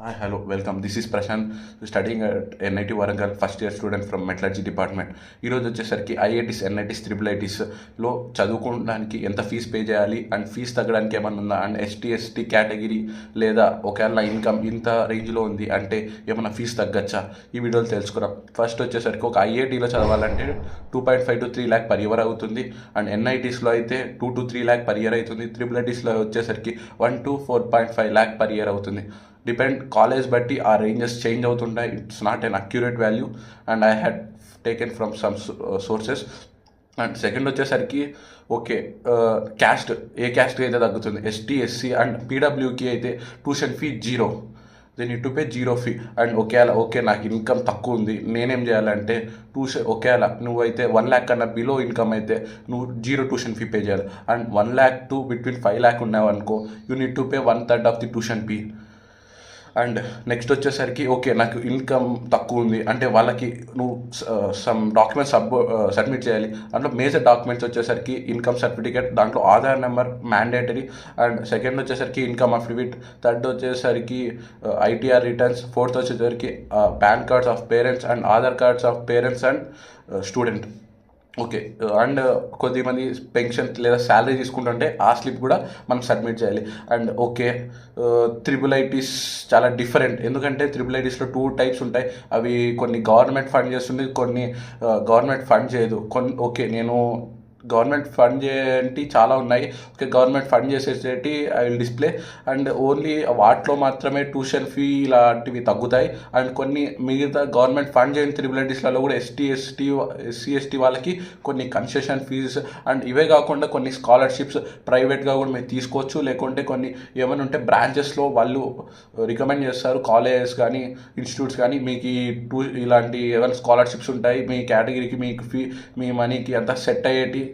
Hi, hello, welcome. This is Prashant, studying at NIT Warangal, first year student from Metallurgy department. ఈరోజు వచ్చేసరికి IITs NITs triple ఐటీస్లో చదువుకోవడానికి ఎంత fee pay చేయాలి and fee తగ్గడానికి ఏమన్నా ఉందా అండ్ ఎస్టీ కేటగిరీ లేదా ఒకవేళ ఇన్కమ్ ఇంత రేంజ్లో ఉంది అంటే ఏమన్నా ఫీజు తగ్గచ్చా ఈ వీడియోలో తెలుసుకున్నాం. ఫస్ట్ వచ్చేసరికి ఒక ఐఐటీలో చదవాలంటే 2.5 to 3 lakh పర్ ఇయర్ అవుతుంది అండ్ ఎన్ఐటీస్లో అయితే 2 to 3 lakh పర్ ఇయర్ అవుతుంది. ట్రిపుల్ ఐటీస్లో వచ్చేసరికి 1 to 4.5 lakh పర్ ఇయర్ అవుతుంది. డిపెండ్ కాలేజ్ బట్టి ఆ రేంజెస్ చేంజ్ అవుతుంటాయి. It's not an accurate value and I had taken from some sources. And second వచ్చేసరికి ఓకే, క్యాస్ట్ ఏ క్యాస్ట్కి అయితే తగ్గుతుంది, ఎస్టీ ఎస్సీ అండ్ పీడబ్ల్యూకి అయితే tuition fee 0, then you to pay 0 fee. And okay నాకు ఇన్కమ్ తక్కువ ఉంది, నేనేం చేయాలంటే ఒకేలా నువ్వైతే 1 lakh కన్నా బిలో ఇన్కమ్ అయితే నువ్వు 0 ట్యూషన్ ఫీ పే చేయాలి. And 1 lakh to between 5 lakh ఉన్నావు అనుకో, you need to pay 1/3 of the tuition fee. And next వచ్చేసరికి ఓకే నాకు ఇన్కమ్ తక్కువ ఉంది అంటే వాళ్ళకి నువ్వు సమ్ డాక్యుమెంట్స్ సబ్మిట్ చేయాలి. దాంట్లో మేజర్ డాక్యుమెంట్స్ వచ్చేసరికి ఇన్కమ్ సర్టిఫికేట్, దాంట్లో Aadhaar number mandatory. And second వచ్చేసరికి ఇన్కమ్ అఫిడవిట్, థర్డ్ వచ్చేసరికి ఐటీఆర్ రిటర్న్స్, ఫోర్త్ వచ్చేసరికి pan cards of parents and Aadhaar cards of parents and student. Okay, and కొద్దిమంది పెన్షన్ లేదా శాలరీ తీసుకుంటుంటే ఆ స్లిప్ కూడా మనం సబ్మిట్ చేయాలి. అండ్ ఓకే, త్రిబుల్ ఐటీస్ చాలా డిఫరెంట్, ఎందుకంటే త్రిబుల్ ఐటీస్లో 2 types ఉంటాయి. అవి కొన్ని గవర్నమెంట్ ఫండ్ చేస్తుంది, కొన్ని గవర్నమెంట్ ఫండ్ చేయదు. ఓకే, నేను గవర్నమెంట్ ఫండ్ చేయండి చాలా ఉన్నాయి. ఓకే, గవర్నమెంట్ ఫండ్ చేసేటి I will display and only వాటిలో మాత్రమే ట్యూషన్ ఫీ ఇలాంటివి తగ్గుతాయి. అండ్ కొన్ని మిగతా గవర్నమెంట్ ఫండ్ చేయని త్రిబుల్ ఐటీస్లలో కూడా ఎస్సీ ఎస్టీ వాళ్ళకి కొన్ని కన్సెషన్ ఫీజెస్ అండ్ ఇవే కాకుండా కొన్ని స్కాలర్షిప్స్ ప్రైవేట్గా కూడా మీరు తీసుకోవచ్చు. లేకుంటే కొన్ని ఏమైనా ఉంటే బ్రాంచెస్లో వాళ్ళు రికమెండ్ చేస్తారు, కాలేజెస్ కానీ ఇన్స్టిట్యూట్స్ కానీ, మీకు ఇలాంటి ఏమైనా స్కాలర్షిప్స్ ఉంటాయి మీ కేటగిరీకి, మీకు ఫీ మీ మనీకి అంతా సెట్ అయ్యేటి.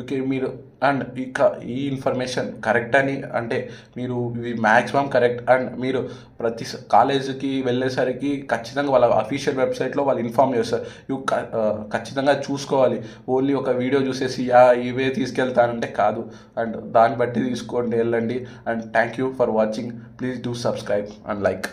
ఓకే, మీరు అండ్ ఇక ఈ ఇన్ఫర్మేషన్ కరెక్ట్ అని అంటే మీరు ఇవి మ్యాక్సిమం కరెక్ట్. అండ్ మీరు ప్రతి కాలేజీకి వెళ్ళేసరికి ఖచ్చితంగా వాళ్ళ అఫీషియల్ వెబ్సైట్లో వాళ్ళు ఇన్ఫామ్ చేస్తారు. ఇవి ఖచ్చితంగా చూసుకోవాలి. ఓన్లీ ఒక వీడియో చూసేసి ఇవే తీసుకెళ్తానంటే కాదు. అండ్ దాన్ని బట్టి తీసుకోండి, వెళ్ళండి. And thank you for watching. Please do subscribe and like.